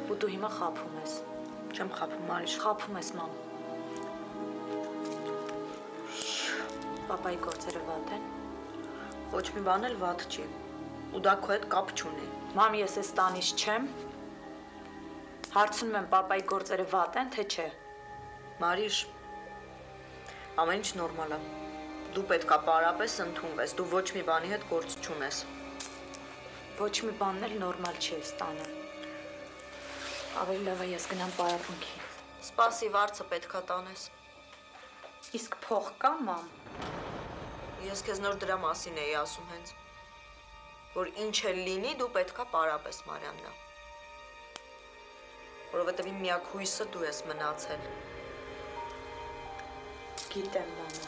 ու դու հիմա խաբում ես։ Չեմ խաբում, Մարիշ։ Խաբում ես, մամ։ Պապայի գործերը վատ են։ Ոչ մի բան էլ վատ չի։ Ու դա քո հետ կապ չունի։ Մամ, ես այս տանից չեմ։ Հարցնում եմ, պապայի գործերը վատ են, թե չէ։ Մարիշ, ամեն ինչ նորմալ է։ Դու պետքա պարապես ընդունվես, դու ոչ մի բանի հետ գործ չունես։ Ոչ մի բանն էլ նորմալ չի այս տանը։ Ավելի լավ է ես գնամ պարապմունքի։ Սպասի, վարձը պետքա տանես։ Իսկ փող կա, մամ։ Ես քեզ նոր դրա մասին էի ասում հենց, որ ինչ էլ լինի, դու պետքա պարապես, Մարիաննա, որովհետև իմ միակ հույսը դու ես մնացել։ Գիտեմ, մամա։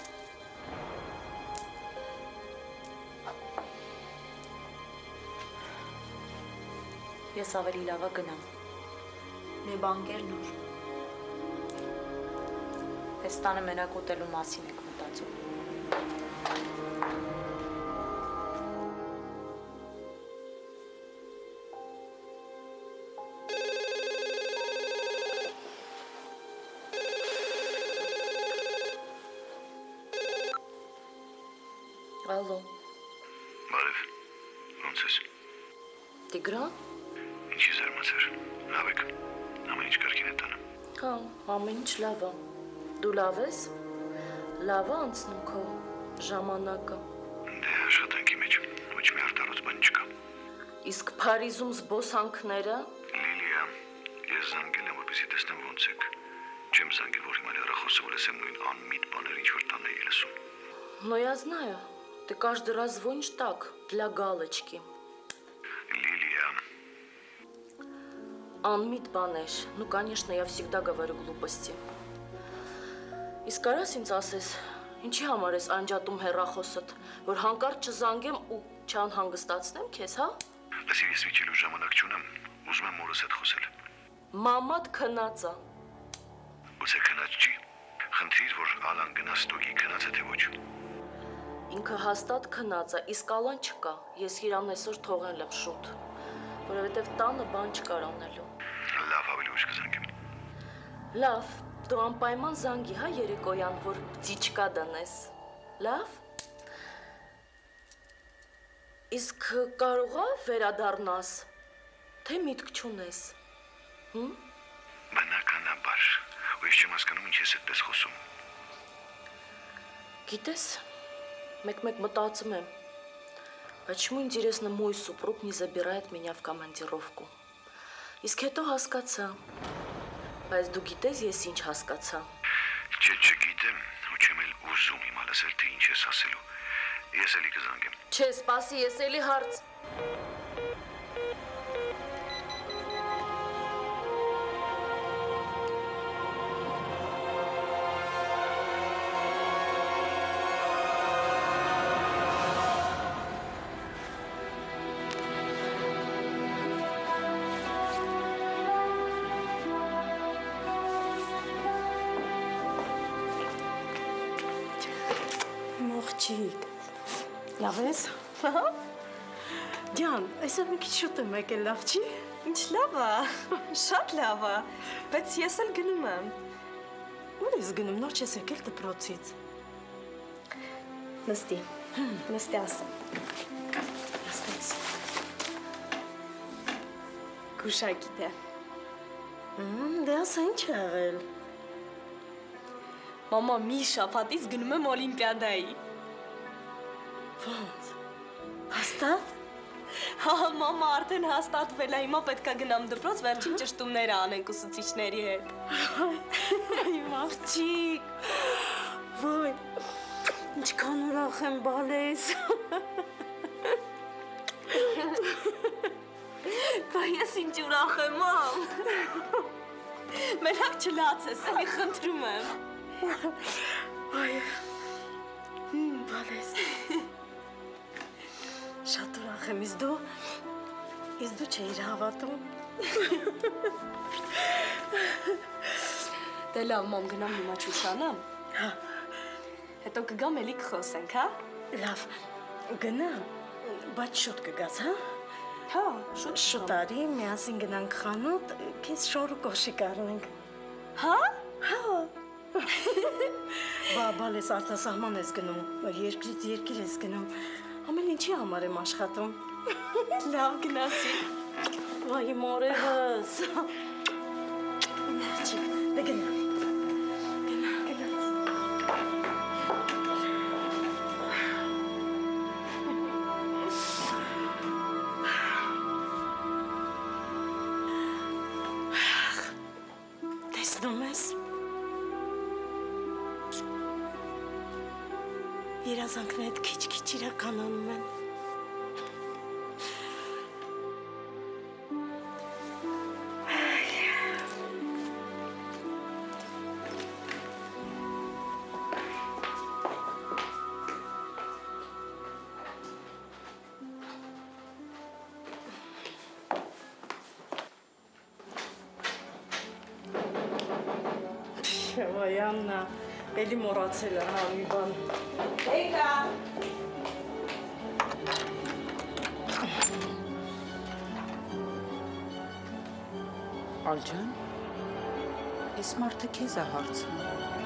Ես ավելի լավա գնամ։ Մի բան կեր նոր։ Այս տանը մենակ ուտելու մասին եք մտածում։ Ալո։ Բարև, ոնց ես։ Տիգրան։ Ինչի զարմացար, լավ եք, ամեն ինչ կարգին է տանը։ Հա, ամեն ինչ լավ է։ Դու լավ ես։ Լավ է անցնում քո ժամանակը։ Դե աշխատանքի մեջ ոչ մի արտարոց բան չկա։ Իսկ Փարիզում զբոսանքները։ Լիլիա, ես զանգել եմ, որպեսզի տեսնեմ ոնց եք։ Չեմ զանգել, որ հիմա հեռախոսը լսեմ նույն անմիտ բաներ, ինչ որ տանը էի лесում։ Но я знаю, ты каждый раз звонишь так, для галочки. Лилия. Անմիտ բաներ, ну, конечно, я всегда говорю глупости. Իսկ կարաս ինձ ասես, ինչի համար ես անջատում հեռախոսդ, որ հանկարծ չզանգեմ ու չանհանգստացնեմ քեզ, հա? Լսիր, ես վիճելու ժամանակ չունեմ, ուզում եմ մորս հետ խոսել։ Մամադ քնած է։ Գուցե քնած չի։ Խնդրիր, որ Ալան գնա ստուգի, քնած է թե ոչ։ Ինքը հաստատ քնած է, իսկ Ալան չկա։ Ես իրան այսօր թողել եմ շուտ, որովհետև տանը բան չկար անելու։ Լավ, ավելի ուշ կզանգեմ։ Լավ, դու անպայման զանգի, հա, երեկոյան, որ բձիչկա դնես։ Լավ։ Իսկ կարող է վերադառնաս, թե միտք չունես։ Բնականաբար, ու ես չեմ հասկանում, ինչ ես այդպես խոսում։ Գիտես, մեկ-մեկ մտածում եմ, почему, интересно, мой супруг не забирает меня в командировку։ Իսկ հետո հասկացա, բայց դու գիտես ես ինչ հասկացա։ Չգիտեմ, ու չեմ էլ ուզում իմ լսել, թե ինչ ես ասելու։ Ես էլի կզանգեմ։ Չէ, սպասի, ես էլի հարց։ Մոխջիկ, լավ ես։ Ջան, այսօր մի քիչ շուտ եմ եկել, լավ չի։ Ինչ լավ է, շատ լավ է, բայց ես էլ գնում եմ։ Ուր ես գնում, նոր չես եկել դպրոցից։ Նստի, նստի ասեմ։ Նստեց։ Գուշակի դե։ Դե ասա ինչ է եղել։ Մամա մի շաբաթից գնում եմ օլիմպիադայի։ Ոնց։ Հաստատ։ Հա, մամա արդեն հաստատվել է, հիմա պետք է գնամ դպրոց, վերջին ճշտումները անենք ուսուցիչների հետ։ Այ մաղջիկ։ Ոյ, ինչքան ուրախ եմ բալես։ Բա ես ինչ ուրախ եմ, մամ։ Մենակ չլացես, էլի խնդրում եմ։ Այ, բալես։ Շատ ուրախ եմ, իսկ դու չէիր հավատում։ Դե լավ, մամ, գնամ հիմա չուշանամ։ Հա։ Հետո կգամ էլի կխոսենք, հա։ Լավ, գնա, բայց շուտ կգաս, հա։ Հա, շուտ։ Շուտարի միասին գնանք խանութ, քեզ շոր ու կոշիկ առնենք։ Հա? Բալես արտասահման ես գնում, երկրից երկիր ես գնում, ամեն ինչի համար եմ աշխատում։ Լավ գնացի։ Վայ մորևս։ Դե գնա։ Տեսնում ես։ Երազանքներդ քիչ-քիչ իրականանում են։ Վայ Աննա, էլի մոռացել է, հա, մի բան։ Եկա։ Ալջան, ես մարդը քեզ է հարցնում։